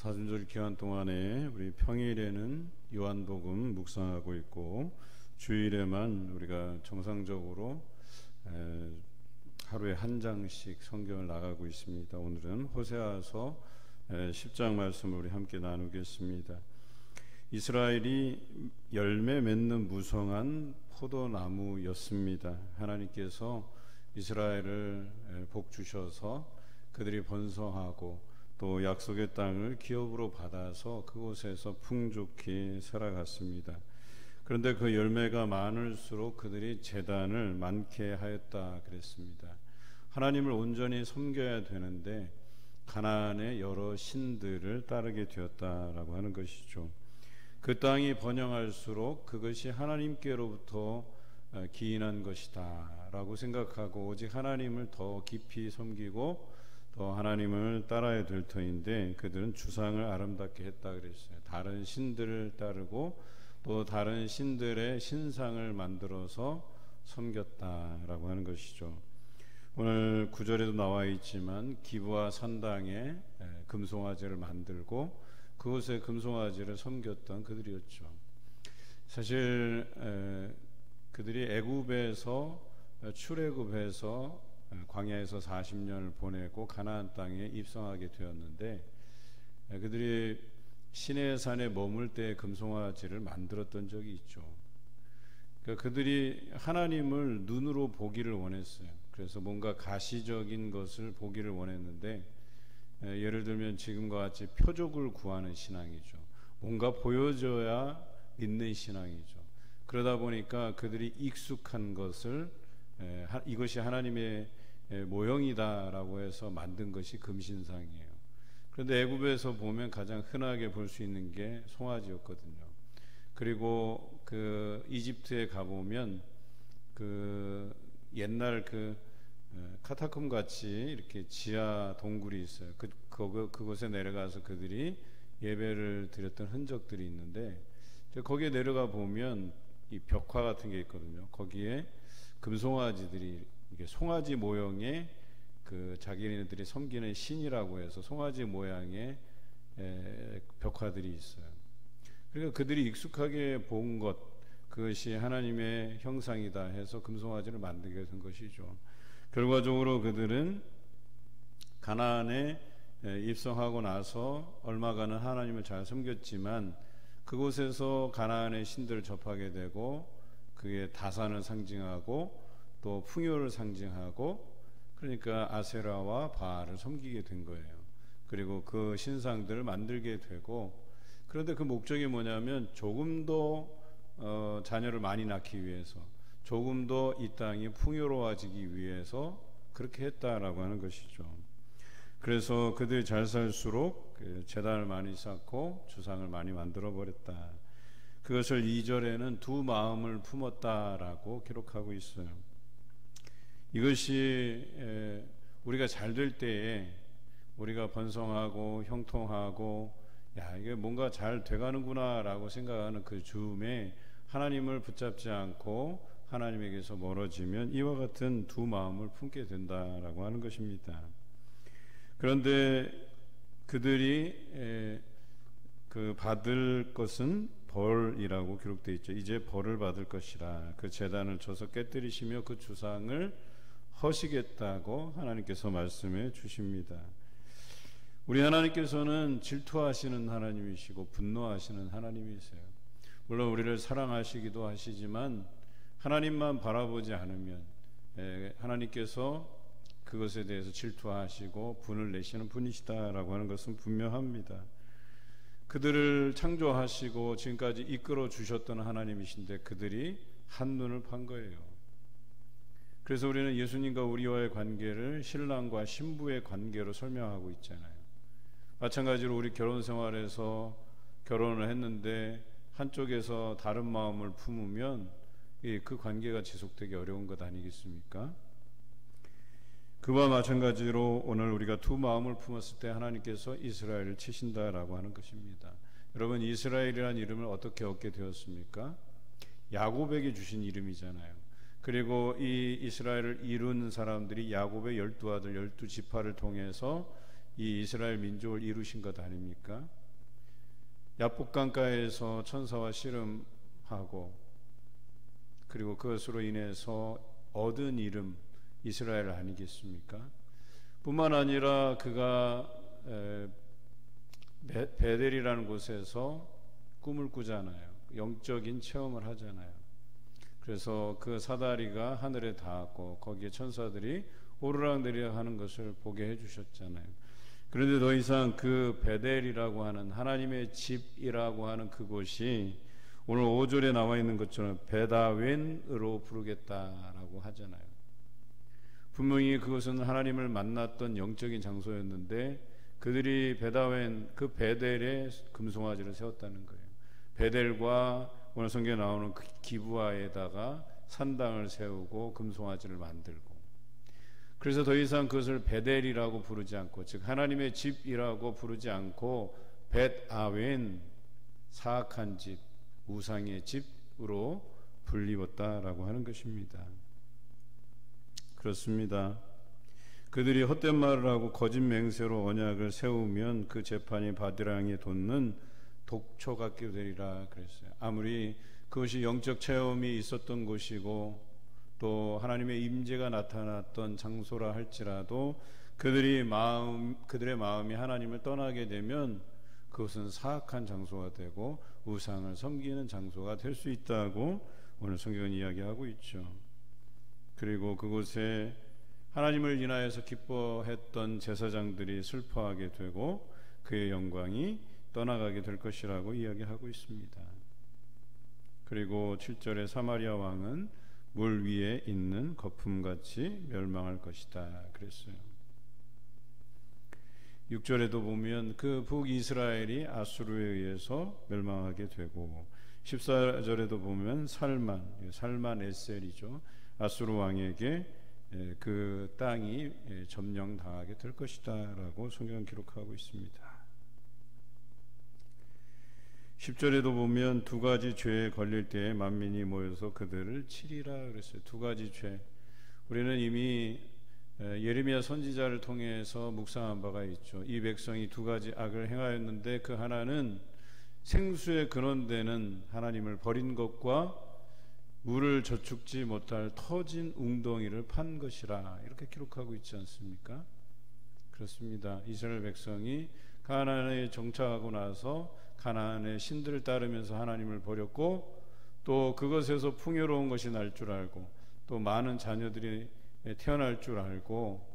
사순절 기간 동안에 우리 평일에는 요한복음 묵상하고 있고 주일에만 우리가 정상적으로 하루에 한 장씩 성경을 나가고 있습니다. 오늘은 호세아서 10장 말씀을 우리 함께 나누겠습니다. 이스라엘이 열매 맺는 무성한 포도나무였습니다. 하나님께서 이스라엘을 복 주셔서 그들이 번성하고 또 약속의 땅을 기업으로 받아서 그곳에서 풍족히 살아갔습니다. 그런데 그 열매가 많을수록 그들이 재단을 많게 하였다 그랬습니다. 하나님을 온전히 섬겨야 되는데 가나안의 여러 신들을 따르게 되었다라고 하는 것이죠. 그 땅이 번영할수록 그것이 하나님께로부터 기인한 것이다 라고 생각하고 오직 하나님을 더 깊이 섬기고 또 하나님을 따라야 될 터인데 그들은 주상을 아름답게 했다 그랬어요. 다른 신들을 따르고 또 다른 신들의 신상을 만들어서 섬겼다라고 하는 것이죠. 오늘 구절에도 나와 있지만 기브아 산당에 금송아지를 만들고 그곳에 금송아지를 섬겼던 그들이었죠. 사실 그들이 애굽에서 출애굽해서 광야에서 40년을 보내고 가나안 땅에 입성하게 되었는데 그들이 시내산에 머물 때 금송아지를 만들었던 적이 있죠. 그러니까 그들이 하나님을 눈으로 보기를 원했어요. 그래서 뭔가 가시적인 것을 보기를 원했는데 예를 들면 지금과 같이 표적을 구하는 신앙이죠. 뭔가 보여줘야 믿는 신앙이죠. 그러다 보니까 그들이 익숙한 것을 이것이 하나님의 모형이다라고 해서 만든 것이 금신상이에요. 그런데 애굽에서 보면 가장 흔하게 볼 수 있는 게 송아지였거든요. 그리고 그 이집트에 가보면 그 옛날 그 카타콤 같이 이렇게 지하 동굴이 있어요. 그곳에 내려가서 그들이 예배를 드렸던 흔적들이 있는데 거기에 내려가 보면 이 벽화 같은 게 있거든요. 거기에 금송아지들이 이게 송아지 모형의 그 자기네들이 섬기는 신이라고 해서 송아지 모양의 벽화들이 있어요. 그러니까 그들이 익숙하게 본 것, 그것이 하나님의 형상이다 해서 금송아지를 만들게 된 것이죠. 결과적으로 그들은 가나안에 입성하고 나서 얼마간은 하나님을 잘 섬겼지만 그곳에서 가나안의 신들을 접하게 되고 그게 다산을 상징하고 또 풍요를 상징하고 그러니까 아세라와 바알을 섬기게 된 거예요. 그리고 그 신상들을 만들게 되고 그런데 그 목적이 뭐냐면 조금 더 자녀를 많이 낳기 위해서 조금 더 이 땅이 풍요로워지기 위해서 그렇게 했다라고 하는 것이죠. 그래서 그들이 잘 살수록 제단을 많이 쌓고 주상을 많이 만들어 버렸다. 그것을 2절에는 두 마음을 품었다라고 기록하고 있어요. 이것이 우리가 잘 될 때에 우리가 번성하고 형통하고 야 이게 뭔가 잘 돼가는구나 라고 생각하는 그 즈음에 하나님을 붙잡지 않고 하나님에게서 멀어지면 이와 같은 두 마음을 품게 된다라고 하는 것입니다. 그런데 그들이 그 받을 것은 벌이라고 기록되어 있죠. 이제 벌을 받을 것이라 그 제단을 쳐서 깨뜨리시며 그 주상을 허시겠다고 하나님께서 말씀해 주십니다. 우리 하나님께서는 질투하시는 하나님이시고 분노하시는 하나님이세요. 물론 우리를 사랑하시기도 하시지만 하나님만 바라보지 않으면 하나님께서 그것에 대해서 질투하시고 분을 내시는 분이시다라고 하는 것은 분명합니다. 그들을 창조하시고 지금까지 이끌어 주셨던 하나님이신데 그들이 한눈을 판 거예요. 그래서 우리는 예수님과 우리와의 관계를 신랑과 신부의 관계로 설명하고 있잖아요. 마찬가지로 우리 결혼 생활에서 결혼을 했는데 한쪽에서 다른 마음을 품으면 그 관계가 지속되기 어려운 것 아니겠습니까? 그와 마찬가지로 오늘 우리가 두 마음을 품었을 때 하나님께서 이스라엘을 치신다라고 하는 것입니다. 여러분 이스라엘이라는 이름을 어떻게 얻게 되었습니까? 야곱에게 주신 이름이잖아요. 그리고 이 이스라엘을 이룬 사람들이 야곱의 12아들 12지파를 통해서 이 이스라엘 민족을 이루신 것 아닙니까? 야복강가에서 천사와 씨름하고 그리고 그것으로 인해서 얻은 이름 이스라엘 아니겠습니까? 뿐만 아니라 그가 베델이라는 곳에서 꿈을 꾸잖아요. 영적인 체험을 하잖아요. 그래서 그 사다리가 하늘에 닿았고 거기에 천사들이 오르락내리락 하는 것을 보게 해주셨잖아요. 그런데 더 이상 그 베델이라고 하는 하나님의 집이라고 하는 그곳이 오늘 5절에 나와 있는 것처럼 베다웬으로 부르겠다라고 하잖아요. 분명히 그것은 하나님을 만났던 영적인 장소였는데 그들이 베다웬 그 베델에 금송아지를 세웠다는 거예요. 베델과 오늘 성경에 나오는 그 기브아에다가 산당을 세우고 금송아지를 만들고, 그래서 더 이상 그것을 베델이라고 부르지 않고, 즉 하나님의 집이라고 부르지 않고 벳아웬, 사악한 집, 우상의 집으로 불리웠다라고 하는 것입니다. 그렇습니다. 그들이 헛된 말을 하고 거짓 맹세로 언약을 세우면 그 재판이 바디랑에 돋는 독초 같게 되리라 그랬어요. 아무리 그것이 영적 체험이 있었던 곳이고 또 하나님의 임재가 나타났던 장소라 할지라도 그들의 마음이 하나님을 떠나게 되면 그것은 사악한 장소가 되고 우상을 섬기는 장소가 될 수 있다고 오늘 성경은 이야기하고 있죠. 그리고 그곳에 하나님을 인하여서 기뻐했던 제사장들이 슬퍼하게 되고 그의 영광이 떠나가게 될 것이라고 이야기하고 있습니다. 그리고 7절에 사마리아 왕은 물 위에 있는 거품같이 멸망할 것이다 그랬어요. 6절에도 보면 그 북이스라엘이 아수르에 의해서 멸망하게 되고 14절에도 보면 살만 에셀이죠. 아수르 왕에게 그 땅이 점령당하게 될 것이다 라고 성경은 기록하고 있습니다. 10절에도 보면 두 가지 죄에 걸릴 때에 만민이 모여서 그들을 치리라 그랬어요. 두 가지 죄. 우리는 이미 예레미야 선지자를 통해서 묵상한 바가 있죠. 이 백성이 두 가지 악을 행하였는데 그 하나는 생수의 근원되는 하나님을 버린 것과 물을 저축지 못할 터진 웅덩이를 판 것이라 이렇게 기록하고 있지 않습니까? 그렇습니다. 이스라엘 백성이 가나안에 정착하고 나서 가나안의 신들을 따르면서 하나님을 버렸고 또 그것에서 풍요로운 것이 날 줄 알고 또 많은 자녀들이 태어날 줄 알고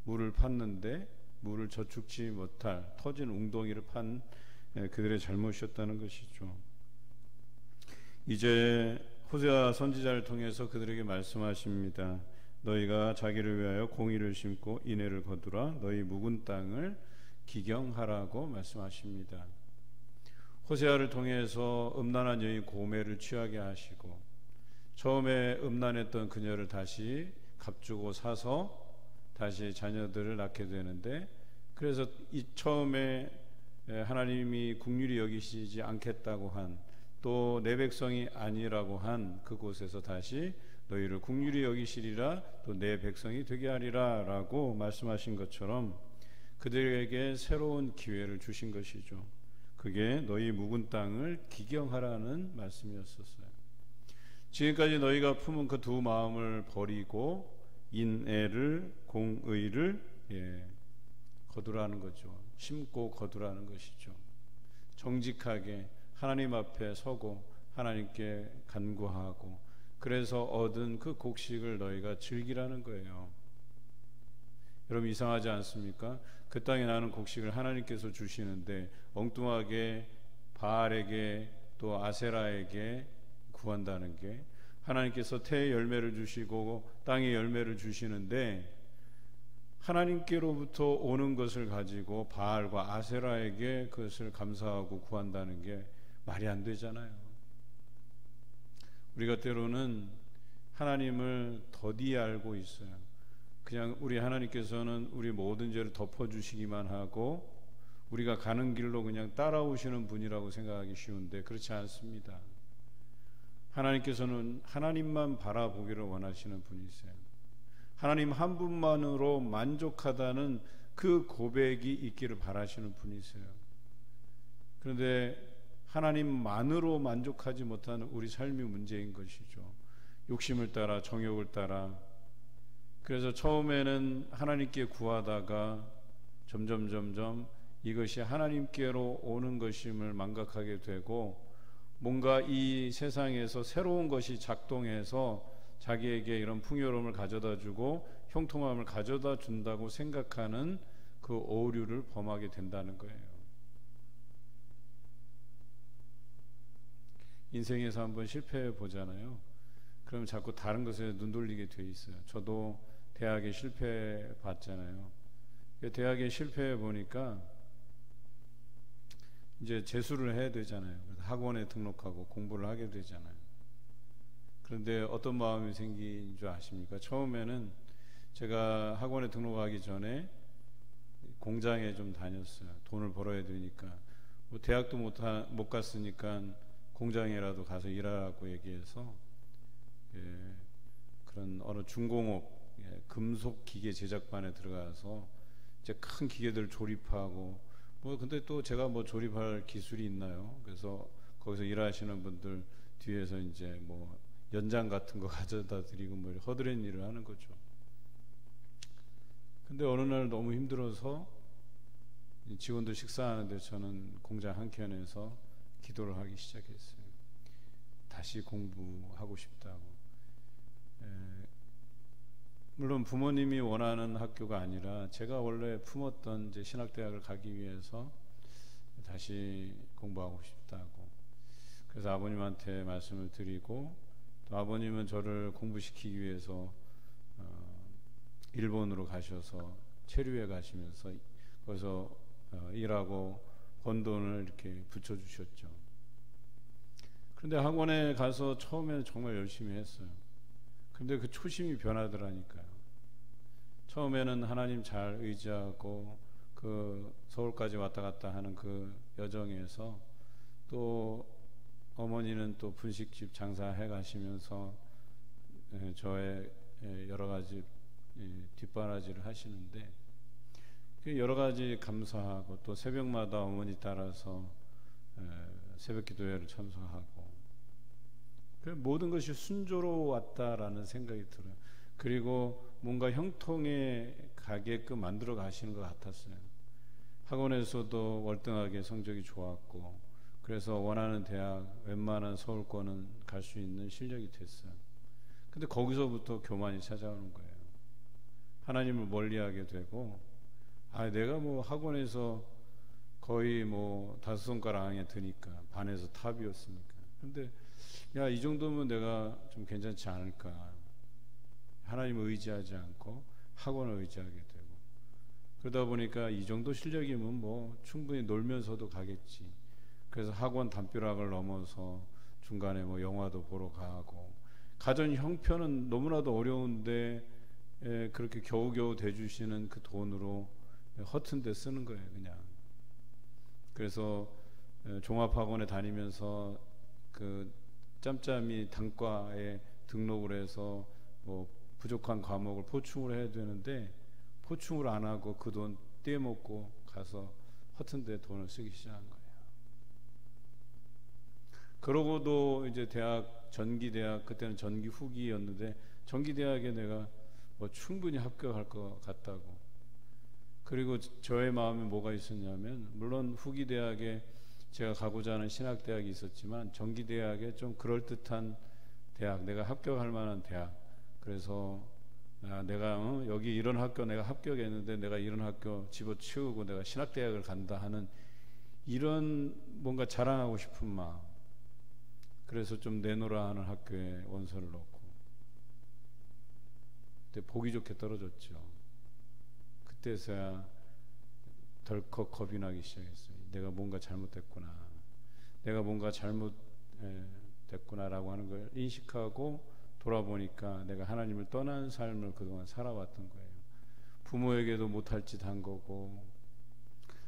물을 팠는데 물을 저축지 못할 터진 웅덩이를 판 그들의 잘못이었다는 것이죠. 이제 호세아 선지자를 통해서 그들에게 말씀하십니다. 너희가 자기를 위하여 공의를 심고 인애를 거두라. 너희 묵은 땅을 기경하라고 말씀하십니다. 호세아를 통해서 음란한 여인 고멜을 취하게 하시고 처음에 음란했던 그녀를 다시 값주고 사서 다시 자녀들을 낳게 되는데, 그래서 이 처음에 하나님이 긍휼히 여기시지 않겠다고 한 또 내 백성이 아니라고 한 그곳에서 다시 너희를 긍휼히 여기시리라 또 내 백성이 되게 하리라 라고 말씀하신 것처럼 그들에게 새로운 기회를 주신 것이죠. 그게 너희 묵은 땅을 기경하라는 말씀이었었어요. 지금까지 너희가 품은 그 두 마음을 버리고 인애를 공의를 거두라는 거죠. 심고 거두라는 것이죠. 정직하게 하나님 앞에 서고 하나님께 간구하고 그래서 얻은 그 곡식을 너희가 즐기라는 거예요. 여러분 이상하지 않습니까? 그 땅에 나는 곡식을 하나님께서 주시는데 엉뚱하게 바알에게 또 아세라에게 구한다는 게, 하나님께서 태의 열매를 주시고 땅의 열매를 주시는데 하나님께로부터 오는 것을 가지고 바알과 아세라에게 그것을 감사하고 구한다는 게 말이 안 되잖아요. 우리가 때로는 하나님을 더디 알고 있어요. 그냥 우리 하나님께서는 우리 모든 죄를 덮어주시기만 하고 우리가 가는 길로 그냥 따라오시는 분이라고 생각하기 쉬운데 그렇지 않습니다. 하나님께서는 하나님만 바라보기를 원하시는 분이세요. 하나님 한 분만으로 만족하다는 그 고백이 있기를 바라시는 분이세요. 그런데 하나님만으로 만족하지 못하는 우리 삶이 문제인 것이죠. 욕심을 따라, 정욕을 따라. 그래서 처음에는 하나님께 구하다가 점점 이것이 하나님께로 오는 것임을 망각하게 되고, 뭔가 이 세상에서 새로운 것이 작동해서 자기에게 이런 풍요로움을 가져다 주고 형통함을 가져다 준다고 생각하는 그 오류를 범하게 된다는 거예요. 인생에서 한번 실패해 보잖아요. 그럼 자꾸 다른 것에 눈 돌리게 돼 있어요. 저도 대학에 실패해 봤잖아요. 대학에 실패해 보니까 이제 재수를 해야 되잖아요. 그래서 학원에 등록하고 공부를 하게 되잖아요. 그런데 어떤 마음이 생긴 줄 아십니까? 처음에는 제가 학원에 등록하기 전에 공장에 좀 다녔어요. 돈을 벌어야 되니까. 뭐 대학도 못 갔으니까 공장에라도 가서 일하라고 얘기해서, 그런 어느 중공업, 금속 기계 제작반에 들어가서 이제 큰 기계들 조립하고, 뭐 근데 또 제가 뭐 조립할 기술이 있나요? 그래서 거기서 일하시는 분들 뒤에서 이제 뭐 연장 같은 거 가져다 드리고 뭐 허드렛 일을 하는 거죠. 근데 어느 날 너무 힘들어서 직원들 식사하는데 저는 공장 한켠에서 기도를 하기 시작했어요. 다시 공부하고 싶다고. 물론 부모님이 원하는 학교가 아니라 제가 원래 품었던 이제 신학대학을 가기 위해서 다시 공부하고 싶다고. 그래서 아버님한테 말씀을 드리고, 또 아버님은 저를 공부시키기 위해서 일본으로 가셔서 체류에 가시면서 거기서 일하고 번 돈을 이렇게 붙여주셨죠. 그런데 학원에 가서 처음에는 정말 열심히 했어요. 근데 그 초심이 변하더라니까요. 처음에는 하나님 잘 의지하고 그 서울까지 왔다 갔다 하는 그 여정에서, 또 어머니는 또 분식집 장사해 가시면서 저의 여러 가지 뒷바라지를 하시는데, 여러 가지 감사하고, 또 새벽마다 어머니 따라서 새벽 기도회를 참석하고, 모든 것이 순조로웠다라는 생각이 들어요. 그리고 뭔가 형통에 가게끔 만들어 가시는 것 같았어요. 학원에서도 월등하게 성적이 좋았고, 그래서 원하는 대학, 웬만한 서울권은 갈 수 있는 실력이 됐어요. 근데 거기서부터 교만이 찾아오는 거예요. 하나님을 멀리하게 되고, 내가 뭐 학원에서 거의 뭐 5손가락 안에 드니까 반에서 탑이었으니까. 근데 야, 이 정도면 내가 좀 괜찮지 않을까. 하나님을 의지하지 않고 학원을 의지하게 되고, 그러다 보니까 이 정도 실력이면 뭐 충분히 놀면서도 가겠지. 그래서 학원 담벼락을 넘어서 중간에 뭐 영화도 보러 가고, 가전 형편은 너무나도 어려운데 그렇게 겨우겨우 대주시는 그 돈으로 허튼 데 쓰는 거예요, 그냥. 그래서 종합학원에 다니면서 그 짬짬이 단과에 등록을 해서 뭐 부족한 과목을 포충을 해야 되는데, 포충을 안 하고 그 돈 떼먹고 가서 허튼 데 돈을 쓰기 시작한 거예요. 그러고도 이제 대학, 전기대학, 그때는 전기 후기였는데 전기대학에 내가 뭐 충분히 합격할 것 같다고. 그리고 저의 마음에 뭐가 있었냐면, 물론 후기대학에 제가 가고자 하는 신학대학이 있었지만 전기대학에 좀 그럴듯한 대학, 내가 합격할 만한 대학. 그래서 내가 여기 이런 학교 내가 합격했는데 내가 이런 학교 집어치우고 내가 신학대학을 간다 하는 이런 뭔가 자랑하고 싶은 마음. 그래서 좀 내놓으라 하는 학교에 원서를 넣고, 그때 보기 좋게 떨어졌죠. 그때서야 덜컥 겁이 나기 시작했어요. 내가 뭔가 잘못됐구나, 내가 뭔가 잘못됐구나라고 하는 걸 인식하고 돌아보니까 내가 하나님을 떠난 삶을 그동안 살아왔던 거예요. 부모에게도 못할 짓 한 거고.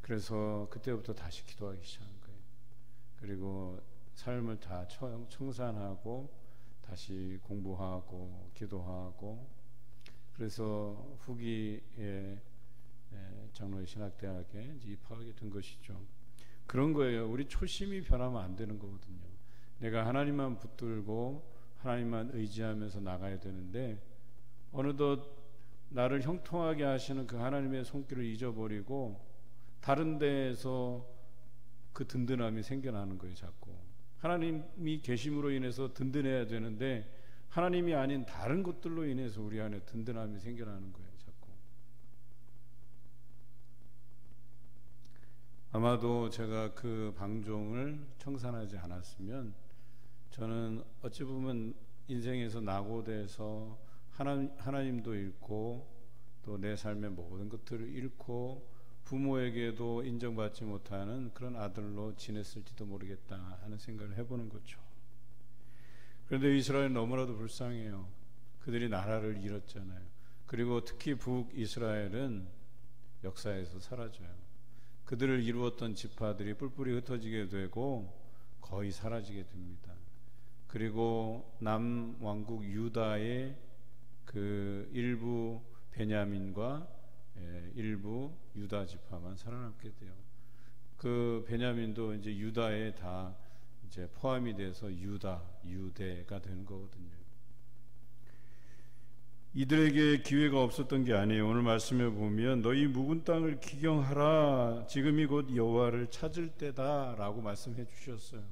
그래서 그때부터 다시 기도하기 시작한 거예요. 그리고 삶을 다 청산하고 다시 공부하고 기도하고. 그래서 후기에 장로의 신학대학에 이제 입학하게 된 것이죠. 그런 거예요. 우리 초심이 변하면 안 되는 거거든요. 내가 하나님만 붙들고 하나님만 의지하면서 나가야 되는데 어느덧 나를 형통하게 하시는 그 하나님의 손길을 잊어버리고 다른 데에서 그 든든함이 생겨나는 거예요. 자꾸 하나님이 계심으로 인해서 든든해야 되는데 하나님이 아닌 다른 것들로 인해서 우리 안에 든든함이 생겨나는 거예요. 자꾸. 아마도 제가 그 방종을 청산하지 않았으면 저는 어찌 보면 인생에서 낙오돼서 하나님도 잃고 또 내 삶의 모든 것들을 잃고 부모에게도 인정받지 못하는 그런 아들로 지냈을지도 모르겠다 하는 생각을 해보는 거죠. 그런데 이스라엘은 너무나도 불쌍해요. 그들이 나라를 잃었잖아요. 그리고 특히 북이스라엘은 역사에서 사라져요. 그들을 이루었던 지파들이 뿔뿔이 흩어지게 되고 거의 사라지게 됩니다. 그리고 남왕국 유다의 그 일부 베냐민과 일부 유다 지파만 살아남게 돼요. 그 베냐민도 이제 유다에 다 이제 포함이 돼서 유대가 되는 거거든요. 이들에게 기회가 없었던 게 아니에요. 오늘 말씀에 보면 너희 묵은 땅을 기경하라. 지금이 곧 여호와를 찾을 때다라고 말씀해 주셨어요.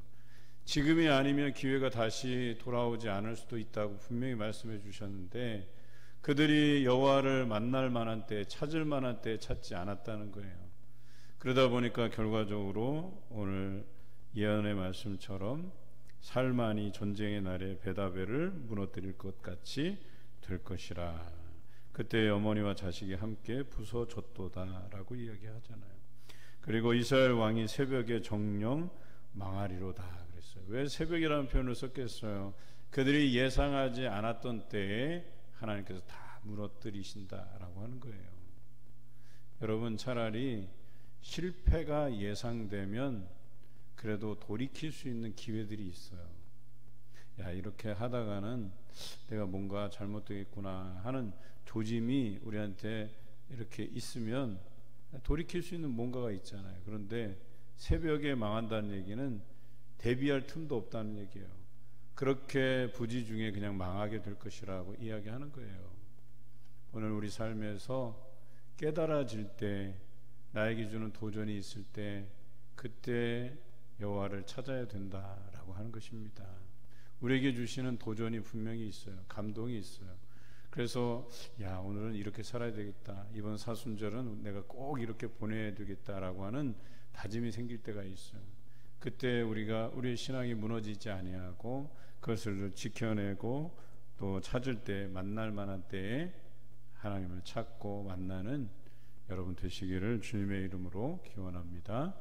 지금이 아니면 기회가 다시 돌아오지 않을 수도 있다고 분명히 말씀해 주셨는데 그들이 여호와를 만날 만한 때, 찾을 만한 때 찾지 않았다는 거예요. 그러다 보니까 결과적으로 오늘 예언의 말씀처럼 살만이 전쟁의 날에 베다벨을 무너뜨릴 것 같이 될 것이라. 그때 어머니와 자식이 함께 부서졌도다라고 이야기하잖아요. 그리고 이스라엘 왕이 새벽에 정령 망하리로다 그랬어요. 왜 새벽이라는 표현을 썼겠어요? 그들이 예상하지 않았던 때에 하나님께서 다 무너뜨리신다라고 하는 거예요. 여러분, 차라리 실패가 예상되면 그래도 돌이킬 수 있는 기회들이 있어요. 야, 이렇게 하다가는 내가 뭔가 잘못되겠구나 하는 조짐이 우리한테 이렇게 있으면 돌이킬 수 있는 뭔가가 있잖아요. 그런데 새벽에 망한다는 얘기는 대비할 틈도 없다는 얘기예요. 그렇게 부지 중에 그냥 망하게 될 것이라고 이야기하는 거예요. 오늘 우리 삶에서 깨달아질 때, 나에게 주는 도전이 있을 때, 그때 여호와를 찾아야 된다라고 하는 것입니다. 우리에게 주시는 도전이 분명히 있어요. 감동이 있어요. 그래서 야, 오늘은 이렇게 살아야 되겠다. 이번 사순절은 내가 꼭 이렇게 보내야 되겠다라고 하는 다짐이 생길 때가 있어요. 그때 우리가 우리의 신앙이 무너지지 아니하고 그것을 지켜내고 또 찾을 때, 만날 만한 때에 하나님을 찾고 만나는 여러분 되시기를 주님의 이름으로 기원합니다.